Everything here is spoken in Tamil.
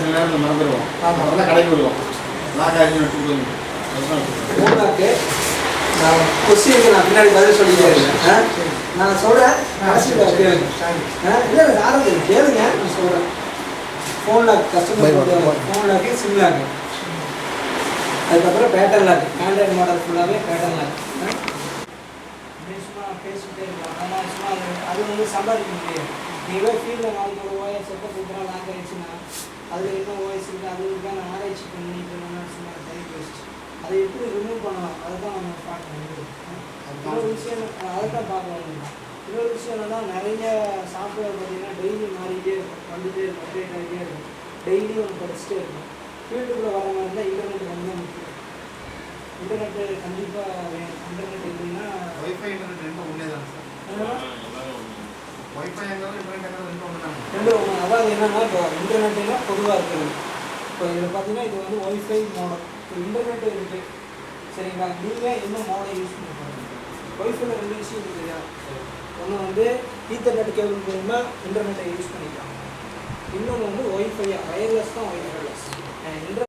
சில நேரத்தில் மறந்துடுவோம். அப்புறம் கடைக்கு வருவோம். லாக் ஆகி எடுத்துக்கோங்க. மூணாக்கு நான் கொஸ்டினுக்கு நான் பின்னாடி பதில் சொல்லிட்டே இருக்கேன். நான் சொல்கிறேன் கடைசியில் கேளுங்க. இல்லை யாரும் கேளுங்க, நான் சொல்கிறேன். Phone lock customer phone lock sim lock, அதுக்கப்புறம் பேட்டர்ன் லாக். ஆண்ட்ராய்டு மாடல் ஃபுல்லாகவே பேட்டர்ன் லாக். சும்மா பேசிக்கிட்டே இருக்கலாம். ஆனால் சும்மா அது வந்து சம்பாதிக்க முடியாது. நீங்கள் ஃபீல்டில் நாளைக்கு ஒரு ஓஎஸ் எப்போ கொடுக்குறோம் லாக் ஆகிடுச்சுன்னா அதில் என்ன ஓஎஸ் இருக்குது அது இருக்கான ஆராய்ச்சி பண்ணிட்டு சும்மா டைம் வேஸ்ட். அதை எப்படி ரிமூவ் பண்ணலாம் அதை தான் நம்ம பார்க்கணும். இன்னொரு விஷயம் அதை தான் பார்க்கணும். இன்னொரு விஷயம் என்னன்னா நிறைய சாஃப்ட்வேர் பார்த்தீங்கன்னா டெய்லி மாறிக்கிட்டே இருக்கும், வந்துகிட்டே இருக்கும், அப்டேட் ஆகிட்டே இருக்கும். டெய்லியும் ஒன்று படிச்சுட்டே இருக்கும். ஃபீல்டுக்குள்ளே வர மாதிரி இருந்தால் இன்டர்நெட் ரொம்ப முக்கியம். இன்டர்நெட்டு கண்டிப்பாக வேணும். இன்டர்நெட் எப்படின்னா வைஃபை இன்டர்நெட் ரெண்டும் ஒன்றே தான் சார். வைஃபை எங்காவது இன்டர்நெட் எங்காவது ரெண்டும் ஒன்று தான். ரெண்டும் ஒன்று. அதாவது என்னென்னா இப்போ இன்டர்நெட்டுனா பொதுவாக இருக்குது. இப்போ இதில் பார்த்தீங்கன்னா இது வந்து ஒய்ஃபை மாடல். இப்போ இன்டர்நெட்டு இருக்குது சரிங்களா. நீங்கள் என்ன மாடல் யூஸ் பண்ண போகிறீங்க? ஒய்ஃபைல ரெண்டு விஷயம் இருக்குது இல்லையா. ஒன்று வந்து ஈத்தர்நெட் கேபிள் மூலமா இன்டர்நெட்டை யூஸ் பண்ணிக்கலாம். இன்னொன்று வந்து ஒய்ஃபை வயர்லெஸ் தான் ஒய்ஃபைலெஸ்.